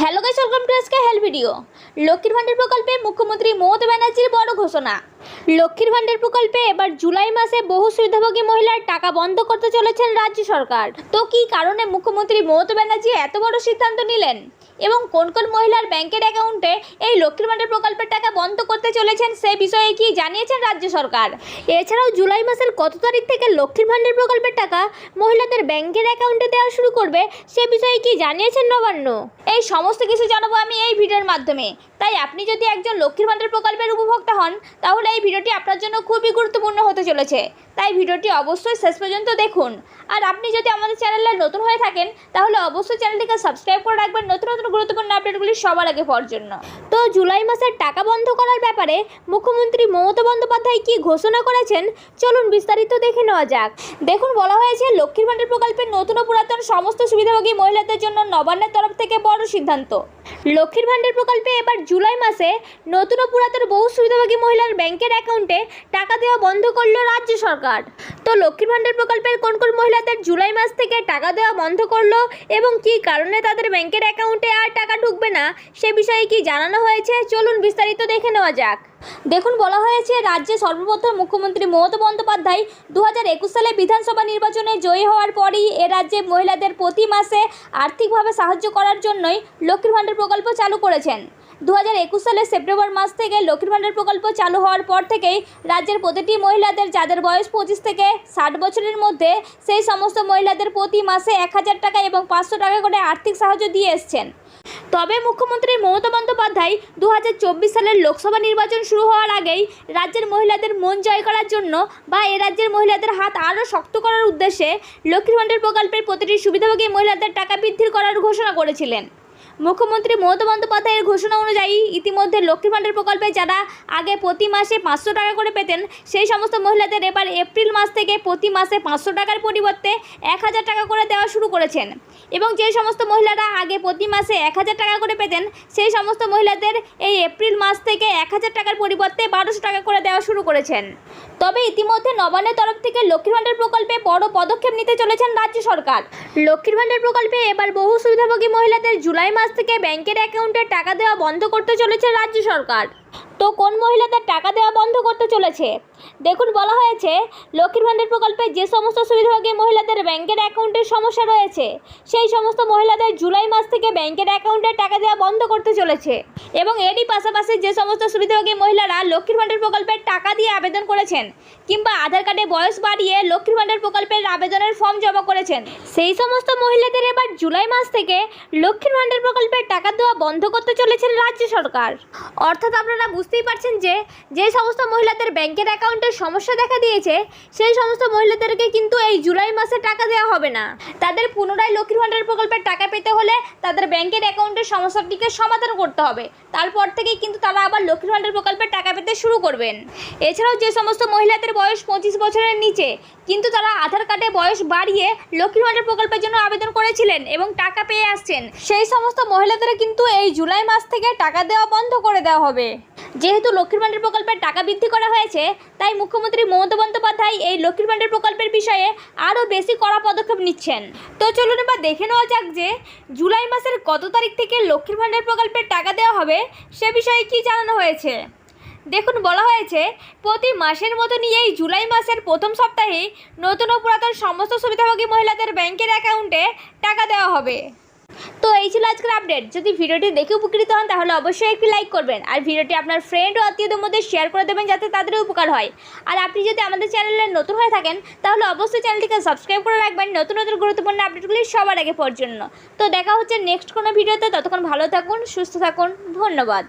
Hello guys, welcome to আজকে help video. লক্ষ্মীর ভান্ডার প্রকল্পে মুখ্যমন্ত্রী মমতা ব্যানার্জির বড় ঘোষণা। লক্ষ্মীর ভান্ডার প্রকল্পে এবার জুলাই মাসে বহু সুবিধাভোগী মহিলার টাকা বন্ধ করতে চলেছেন রাজ্য সরকার। তো কী কারণে মুখ্যমন্ত্রী মমতা ব্যানার্জি এত বড় সিদ্ধান্ত নিলেন এবং কোন কোন মহিলার ব্যাংকের অ্যাকাউন্টে এই লক্ষ্মীর ভান্ডার প্রকল্পের টাকা বন্ধ করতে চলেছেন সে বিষয়ে কি জানিয়েছেন রাজ্য সরকার। এছাড়াও জুলাই মাসের কত তারিখ থেকে লক্ষ্মীর ভান্ডার প্রকল্পের টাকা মহিলাদের ব্যাংকের অ্যাকাউন্টে দেওয়া শুরু করবে সে বিষয়ে কি জানিয়েছেন নবান্ন। এই সমস্ত কিছু জানাবো আমি এই ভিডিওর মাধ্যমে। তাই আপনি যদি একজন লক্ষ্মীর ভান্ডার প্রকল্পের উপভোক্তা হন তাহলে এই ভিডিওটি আপনার জন্য খুবই গুরুত্বপূর্ণ হতে চলেছে। তাই ভিডিওটি অবশ্যই শেষ পর্যন্ত দেখুন। আর আপনি যদি আমাদের চ্যানেলে নতুন হয়ে থাকেন তাহলে অবশ্যই চ্যানেলটিকে সাবস্ক্রাইব করে রাখবেন নতুন নতুন গুরুত্বপূর্ণ আপডেটগুলি সবার আগে পাওয়ার জন্য। তো জুলাই মাসের টাকা বন্ধ করার ব্যাপারে মুখ্যমন্ত্রী মমতা বন্দ্যোপাধ্যায় কি ঘোষণা করেছেন চলুন বিস্তারিত দেখে নেওয়া যাক। দেখুন, বলা হয়েছে লক্ষ্মীর ভান্ডার প্রকল্পের নতুন ও পুরাতন সমস্ত সুবিধাভোগী মহিলাদের জন্য নবান্নের তরফ থেকে বড় সিদ্ধান্ত। লক্ষ্মীর ভান্ডার প্রকল্পে এবার জুলাই মাসে নতুন ও পুরাতন বহু সুবিধাভোগী মহিলার ব্যাংকের অ্যাকাউন্টে টাকা দেওয়া বন্ধ করল রাজ্য সরকার। তো লক্ষ্মীর ভান্ডার প্রকল্পের কোন কোন মহিলাদের জুলাই মাস থেকে টাকা দেওয়া বন্ধ করলো এবং কী কারণে তাদের ব্যাংকের অ্যাকাউন্টে আর টাকা ঢুকবে না সে বিষয়ে কি জানানো হয়েছে চলুন বিস্তারিত দেখে নেওয়া যাক। দেখুন, বলা হয়েছে রাজ্যে সর্বপ্রথম মুখ্যমন্ত্রী মমতা বন্দ্যোপাধ্যায় 2021 সালে বিধানসভা নির্বাচনে জয়ী হওয়ার পরই এ রাজ্যে মহিলাদের প্রতি মাসে আর্থিকভাবে সাহায্য করার জন্যই লক্ষ্মীর ভান্ডার প্রকল্প চালু করেছেন। 2021 সালের সেপ্টেম্বর মাস থেকে লক্ষ্মীর ভান্ডার প্রকল্প চালু হওয়ার পর থেকেই রাজ্যের প্রতিটি মহিলাদের যাদের বয়স 25 থেকে 60 বছরের মধ্যে সেই সমস্ত মহিলাদের প্রতি মাসে 1000 টাকা এবং 500 টাকা করে আর্থিক সাহায্য দিয়ে এসছেন। তবে মুখ্যমন্ত্রী মমতা বন্দ্যোপাধ্যায় 2024 সালের লোকসভা নির্বাচন শুরু হওয়ার আগেই রাজ্যের মহিলাদের মন জয় করার জন্য বা এ রাজ্যের মহিলাদের হাত আরও শক্ত করার উদ্দেশ্যে লক্ষ্মীর ভান্ডার প্রকল্পের প্রতিটি সুবিধাভোগী মহিলাদের টাকা বৃদ্ধি করার ঘোষণা করেছিলেন। মুখ্যমন্ত্রী মমতা বন্দ্যোপাধ্যায়ের ঘোষণা অনুযায়ী ইতিমধ্যে লক্ষ্মীর ভান্ডার প্রকল্পে যারা আগে প্রতি মাসে 500 টাকা করে পেতেন সেই সমস্ত মহিলাদের এবার এপ্রিল মাস থেকে প্রতি মাসে 500 টাকার পরিবর্তে 1000 টাকা করে দেওয়া শুরু করেছেন। এবং যে সমস্ত মহিলারা আগে প্রতি মাসে 1000 টাকা করে পেতেন সেই সমস্ত মহিলাদের এই এপ্রিল মাস থেকে 1000 টাকার পরিবর্তে 1200 টাকা করে দেওয়া শুরু করেছেন। তবে ইতিমধ্যে নবান্নের তরফ থেকে লক্ষ্মীর ভান্ডার প্রকল্পে বড় পদক্ষেপ নিতে চলেছেন রাজ্য সরকার। লক্ষ্মীর ভান্ডার প্রকল্পে এবার বহু সুবিধাভোগী মহিলাদের জুলাই মাস থেকে ব্যাংকের অ্যাকাউন্টে টাকা দেওয়া বন্ধ করতে চলেছে রাজ্য সরকার। তো কোন মহিলাদের টাকা দেওয়া বন্ধ করতে চলেছে দেখুন, বলা হয়েছে লক্ষ্মীর ভান্ডার প্রকল্পে যে সমস্ত সুবিধাভোগী মহিলাদের ব্যাংকের অ্যাকাউন্টের সমস্যা রয়েছে সেই সমস্ত মহিলাদের জুলাই মাস থেকে ব্যাংকের অ্যাকাউন্টে টাকা দেওয়া বন্ধ করতে চলেছে। এবং এরই পাশাপাশি যে সমস্ত সুবিধাভোগী মহিলারা লক্ষ্মীর ভান্ডার প্রকল্পের টাকা দিয়ে আবেদন করেছেন কিংবা আধার কার্ডে বয়স বাড়িয়ে লক্ষ্মীর ভান্ডার প্রকল্পের আবেদনের ফর্ম জমা করেছেন সেই সমস্ত মহিলাদের এবার জুলাই মাস থেকে লক্ষ্মীর ভান্ডার প্রকল্পের টাকা দেওয়া বন্ধ করতে চলেছেন রাজ্য সরকার। অর্থাৎ আপনারা বুঝতেই পারছেন যে সমস্ত মহিলাদের ব্যাংকের অ্যাকাউন্টের সমস্যা দেখা দিয়েছে সেই সমস্ত মহিলাদেরকে কিন্তু এই জুলাই মাসে টাকা দেওয়া হবে না। তাদের পুনরায় লক্ষ্মীর ভান্ডার প্রকল্পের টাকা পেতে হলে তাদের ব্যাংকের অ্যাকাউন্টের সমস্যাটিকে সমাধান করতে হবে। তারপর থেকেই কিন্তু তারা আবার লক্ষ্মীর ভান্ডার প্রকল্পের টাকা পেতে শুরু করবেন। এছাড়াও যে সমস্ত মহিলাদের বয়স 25 বছরের নিচে কিন্তু তারা আধার কার্ডে বয়স বাড়িয়ে লক্ষ্মীর ভান্ডার প্রকল্পের জন্য আবেদন করেছিলেন এবং টাকা পেয়ে আসছেন সেই সমস্ত মহিলাদের কিন্তু এই জুলাই মাস থেকে টাকা দেওয়া বন্ধ করে দেওয়া হবে। যেহেতু লক্ষ্মীর ভান্ডার প্রকল্পের টাকা বৃদ্ধি করা হয়েছে তাই মুখ্যমন্ত্রী মমতা বন্দ্যোপাধ্যায় এই লক্ষ্মীর ভান্ডার প্রকল্পের বিষয়ে আরও বেশি কড়া পদক্ষেপ নিচ্ছেন। তো চলুন এবার দেখে নেওয়া যাক যে জুলাই মাসের কত তারিখ থেকে লক্ষ্মীর ভান্ডার প্রকল্পের টাকা দেওয়া হবে সে বিষয়ে কি জানানো হয়েছে। দেখুন, বলা হয়েছে প্রতি মাসের মতনই এই জুলাই মাসের প্রথম সপ্তাহে নতুন ও পুরাতন সমস্ত সুবিধাভোগী মহিলাদের ব্যাংকের অ্যাকাউন্টে টাকা দেওয়া হবে। তো এই ছিল আজকের আপডেট। যদি ভিডিওটি দেখে উপকৃত হন তাহলে অবশ্যই একটি লাইক করবেন আর ভিডিওটি আপনার ফ্রেন্ড ও আত্মীয়দের মধ্যে শেয়ার করে দেবেন যাতে তাদেরও উপকার হয়। আর আপনি যদি আমাদের চ্যানেলে নতুন হয়ে থাকেন তাহলে অবশ্যই চ্যানেলটিকে সাবস্ক্রাইব করে রাখবেন নতুন নতুন গুরুত্বপূর্ণ আপডেটগুলি সবার আগে পাওয়ার জন্য। তো দেখা হচ্ছে নেক্সট কোনো ভিডিওতে। ততক্ষণ ভালো থাকুন, সুস্থ থাকুন, ধন্যবাদ।